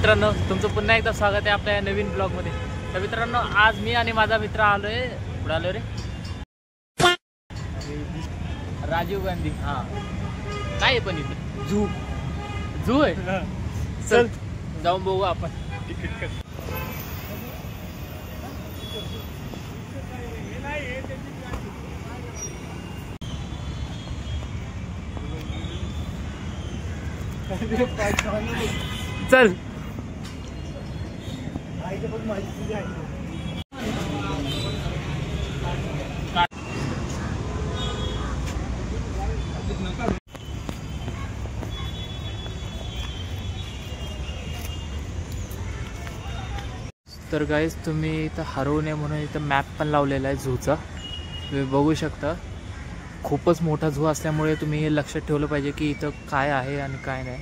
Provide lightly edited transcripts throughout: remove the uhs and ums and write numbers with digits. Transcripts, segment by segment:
मित्रांनो, तुमचं पुन्हा एकदा स्वागत आहे आपल्या नवीन ब्लॉगमध्ये। तर मित्रांनो, आज मी आणि माझा मित्र आलोय, कुठे आलो रे? राजीव गांधी। हां, काय आहे पण इथे? झू आहे। चल जाऊन बघू आपण। तिकीट कर। चल तर गाईज, तुम्ही इथं हरवू नये म्हणून इथं मॅप पण लावलेला आहे झूचा। तुम्ही बघू शकता, खूपच मोठा झू असल्यामुळे तुम्ही हे लक्षात ठेवलं पाहिजे की इथं काय आहे आणि काय नाही।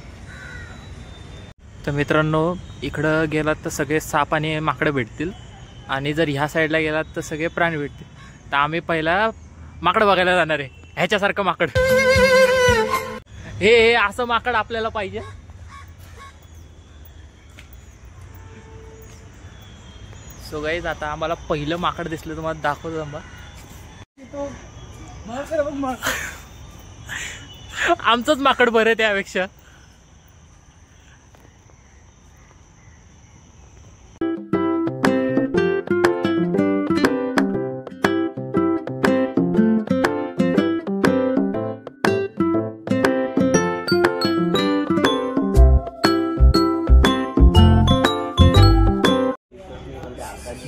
तर मित्रांनो, इकडं गेलात तर सगळे साप आणि माकडं भेटतील, आणि जर ह्या साईडला गेलात तर सगळे प्राणी भेटतील। तर आम्ही पहिला माकड बघायला जाणार आहे, ह्याच्यासारखं माकड। हे असं माकड आपल्याला पाहिजे। सो गाईज, आता आम्हाला पहिलं माकड दिसलं, तुम्हाला दाखवतो आम्हा। आमचंच माकड बरं त्यापेक्षा।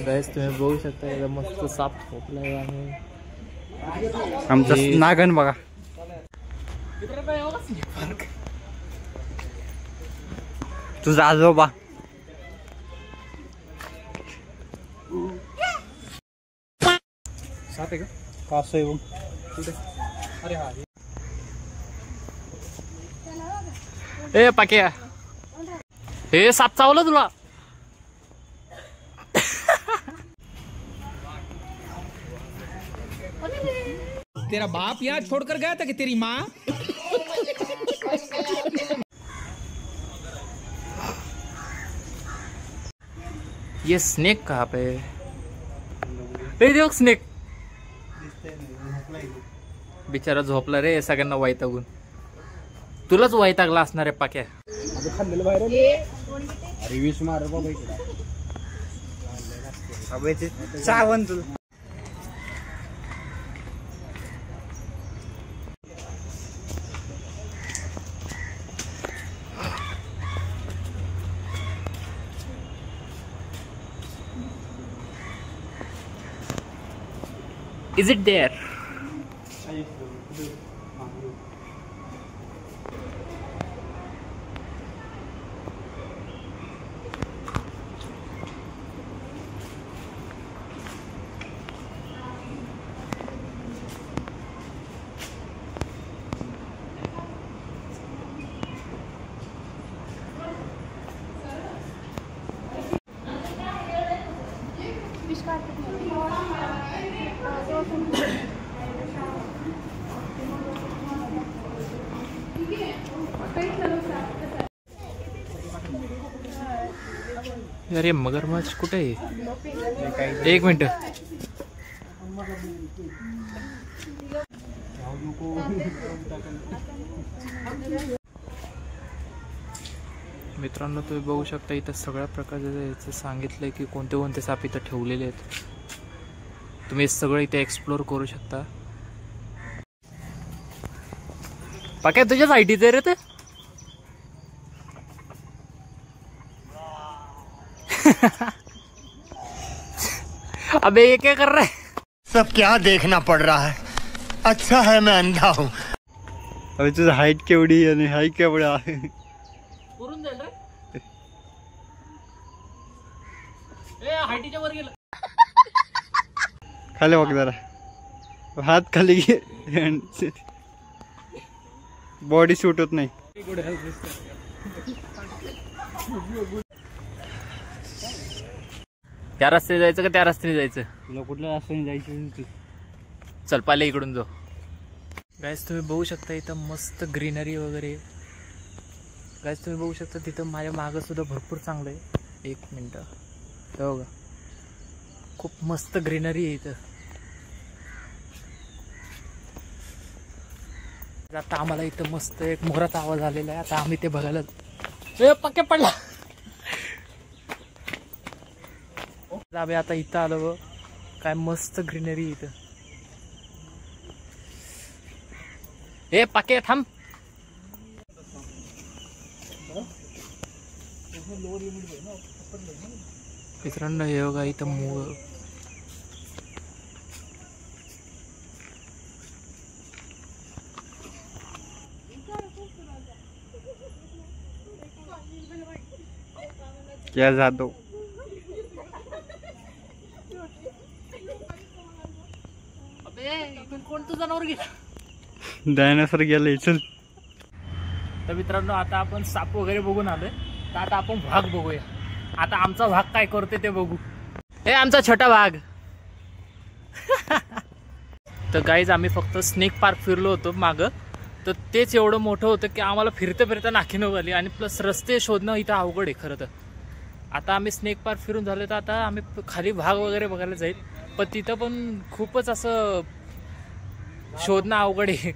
गाईस, तुम्ही बघू शकता, एकदम मस्त साप झोपलाय आणि आमचा नागन बघा। तुझा आजोबा साप आहे का? कासव आहे कुठे? अरे हा, ए पाक्या, हे साप चावलं तुला? तेरा बाप यहाँ छोड़कर गया था कि तेरी माँ? ये स्नेक कहाँ पे? ए देख, स्नेक बिचारा झोपला रे, सगळ्यांना वैतागून। तुलाच वैतागला असणार आहे पाक्या। अरे 20 मार बाबा इकडे चावण तुला। Is it there? अरे मगरमच्छ कुठे आहे? एक मिनिट। मित्रांनो, तुम्ही बघू शकता, इथं सगळ्या प्रकारचे सांगितलंय की कोणते कोणते साप इथं ठेवलेले आहेत। तुम्ही सगळं इथे एक्सप्लोर करू शकता। पाक्या, तुझ्या साईडीच रे ते? अबे ये क्या कर रहा है? सब क्या देखना पड़ रहा है? अच्छा है मैं अंधा हूँ। अबे तुझा हाईट केवढी आणि हाईट केवढा आहे? पुरून जाईल रे। ए, हाईटीच्या वर गेलं। खाली बघ जरा, हात खाली घे, बॉडी सूट होत नाही। त्या रस्त्याने जायचं का त्या रस्त्याने जायचं? तुला कुठल्या रस्त्याने जायचं? चल पाले इकडून जाऊ। गाइस, तुम्ही बघू शकता इथं मस्त ग्रीनरी वगैरे। गाईज तुम्ही बघू शकता तिथं माझ्या मागं सुद्धा भरपूर चांगलं आहे. एक मिनटं हे बघा, खूप मस्त ग्रीनरी आहे इथं. आता आम्हाला इथं मस्त एक मोराचा आवाज आलेला आहे. आता आम्ही ते बघायला पक्के पडला. आम्ही आता इथं आलो, काय मस्त ग्रीनरी इथं. हे पाके थांब. मित्रांनो हे बघा इथं मोर. क्या जादू. कोणतं जनावर गेलं? डायनासोर गेले. चल तर मित्रांनो आता आपण साप वगैरे बघून आलोय. तर आता आपण वाघ बघूया. आता आमचा वाघ काय करते ते बघू. हे आमचा छोटा वाघ. तर गाईज आम्ही फक्त स्नेक पार्क फिरलो होतो मागं. तर तेच एवढं मोठं होतं की आम्हाला फिरता फिरता नाकी नव्हती आणि प्लस रस्ते शोधणं इथं अवघड आहे खरं तर. आता आम्ही स्नेक पार्क फिरून झालो तर आता आम्ही खाली वाघ वगैरे बघायला जाईल. पण तिथं पण खूपच असं शोधणं अवघड आहे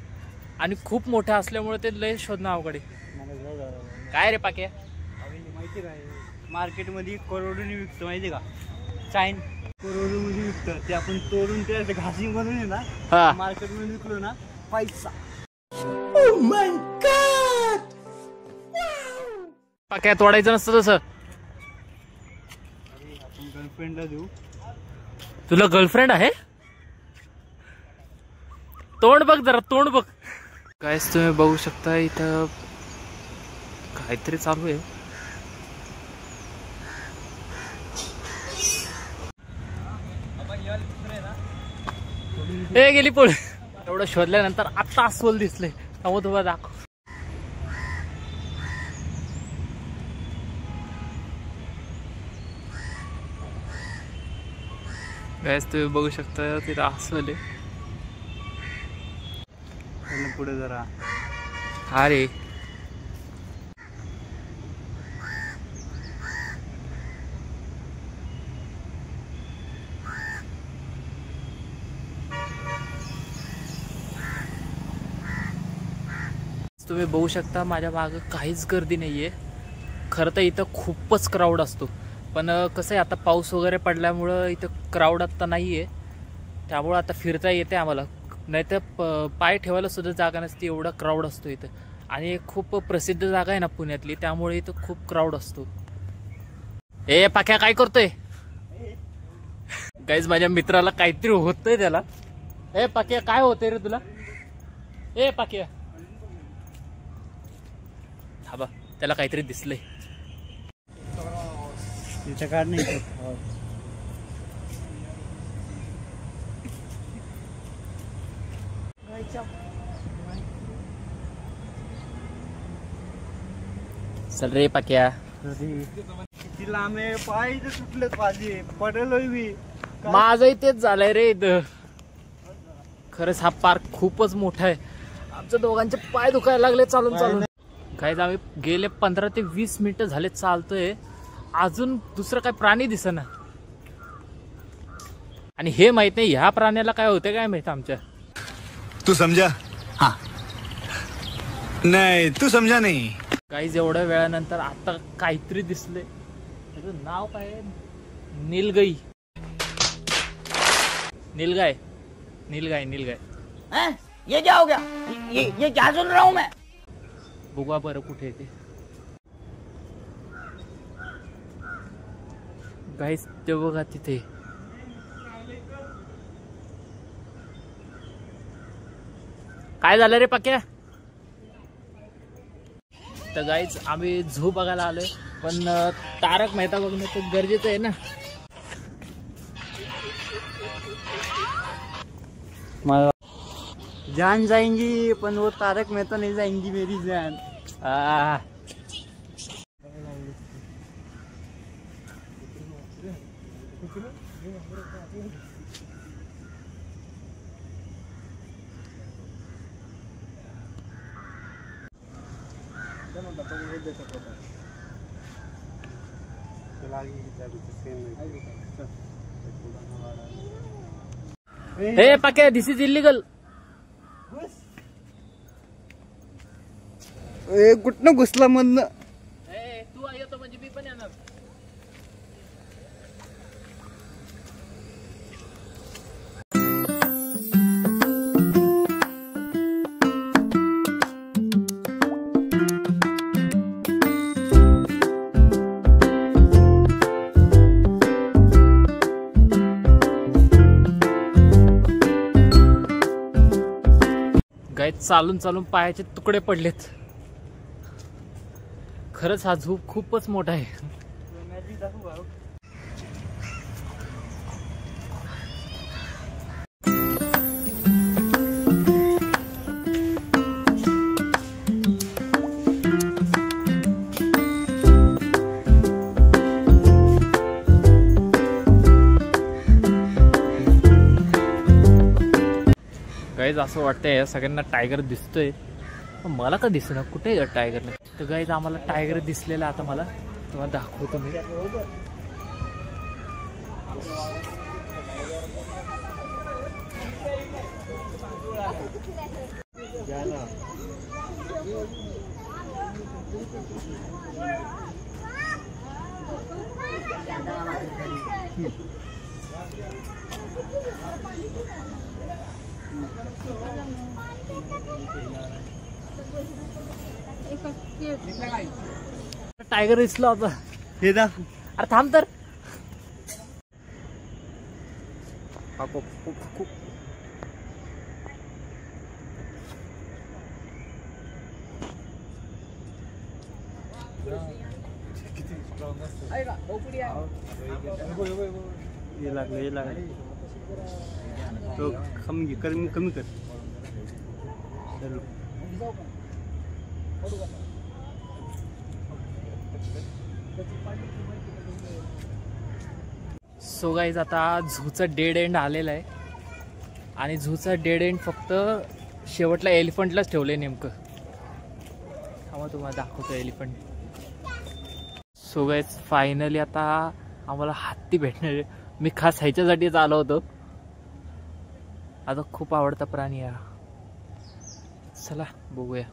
आणि खूप मोठं असल्यामुळे ते लय शोधणं अवघड आहे. काय रे पाक्या? माहिती काय मार्केटमध्ये करोडोनी विकतो माहिती का? चाईन करोडोमध्ये विकतं ते. आपण तोडून ते घासी बनवून आहे ना मार्केटमध्ये विकलो ना पैसा. पाक्या तोडायचं नसतं तसं. आपण गर्लफ्रेंडला देऊ. तुला गर्लफ्रेंड आहे? तोंड बघ जरा, तोंड बघ. गाईस तुम्ही बघू शकता इथं काहीतरी चालू आहे. ए गेली पळ. एवढं शोधल्यानंतर आता अस्वल दिसले. थांबव तुला दाखव. गाईस तुम्ही बघू शकता तिथं अस्वल आहे. पुढे जरा. हा रे तुम्ही बघू शकता माझ्या मागं काहीच गर्दी नाहीये. खरं तर इथं खूपच क्राऊड असतो. पण कसं आहे आता पाऊस वगैरे पडल्यामुळं इथं क्राऊड आता नाहीये. त्यामुळं आता फिरता येते आम्हाला. नाही तर पाय ठेवायला सुद्धा जागा नसते, एवढा क्राऊड असतो इथं. आणि खूप प्रसिद्ध जागा आहे ना पुण्यातली, त्यामुळे इथं खूप क्राऊड असतो. ए पाक्या काय करतोय? गाईज माझ्या मित्राला काहीतरी होतंय त्याला. ए पाक्या काय होतंय रे तुला? ए पाक्या थांबा, त्याला काहीतरी दिसलंय. तिच्या काढ नाही. चल रे पाक्या. किती लांब आहे पाय इथं सुटलेत माझे. पडलोय मी. माझंही तेच झालंय रे इथं. खरंच हा पार्क खूपच मोठा आहे. आमच्या दोघांचे पाय दुखायला लागले चालून चालून. काय आम्ही गेले 15 ते 20 मिनिटं झाले चालतोय, अजून दुसरं काय प्राणी दिसेना. आणि हे माहित नाही ह्या प्राण्याला काय होते काय माहित आमच्या. तू समझा? हाँ. नहीं तू समझा नहीं. काहीच एवढ्या वेळानंतर आता काहीतरी दिसले. त्याचं नाव काय आहे? नीलगाई. नीलगाय नीलगाय नीलगाय. ये क्या हो गया? ये क्या सुन रहा हूँ मैं? बघा बरं कुठे ते. गाईस ते बघा तिथे. काय झालं रे पक्या? तर गाईज आम्ही झू बघायला आलोय, पण तारक मेहता बघणं खूप गरजेचं आहे ना. जान जाएंगी पण वो तारक मेहता नहीं जाएंगी मेरी जान. हे पाक्या, दिस इज इलिगल. कुठनं घुसला मधनं. तू येतो म्हणजे मी पण येणार. गाईत चालून चालून पायाचे तुकडे पडलेत. खरंच हा झू खूपच मोठा आहे. गाईज असं वाटतंय सगळ्यांना टायगर दिसतोय, मला का दिसणार, कुठे टायगर नाही. तर गाईज आम्हाला टायगर दिसलेला, आता मला तुम्हाला दाखवतो मी. टायगर दिसला होता. हे दा अरे थांब तर. हे लागलं तो कमी कर. सो गाईज आता झूचा डेड एंड आलेला आहे आणि झूचा डेड एंड फक्त शेवटला एलिफंटलाच ठेवलंय नेमकं. थांबा तुम्हाला दाखवतो एलिफंट. सो गाईज फायनली आता आम्हाला हत्ती भेटणार आहे. मी खास ह्याच्यासाठीच आलो होतो. आता खूप आवडता प्राणी आहे. चला बघूया.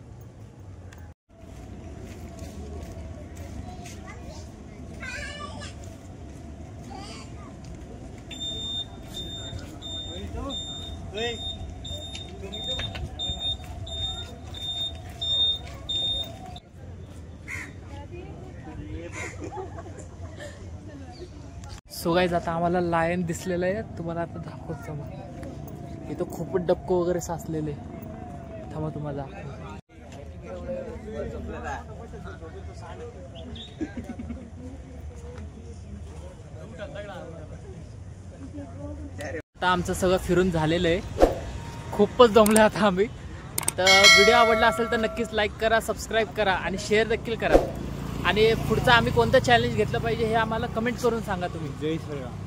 सो गाईज आता आम्हाला लायन दिसलेलं आहे. तुम्हाला आता दाखवतो मग. इथं खूपच डबको वगैरे साचलेले. थांबा तुम्हाला दाखवतो. आता आमचं सगळं फिरून झालेलं आहे. खूपच दमलं आता आम्ही. तर व्हिडिओ आवडला असेल तर नक्कीच लाईक करा, सबस्क्राईब करा आणि शेअर देखील करा. आणि पुढचं आम्ही कोणतं चॅलेंज घेतलं पाहिजे हे आम्हाला कमेंट करून सांगा तुम्ही. जय श्रीराम.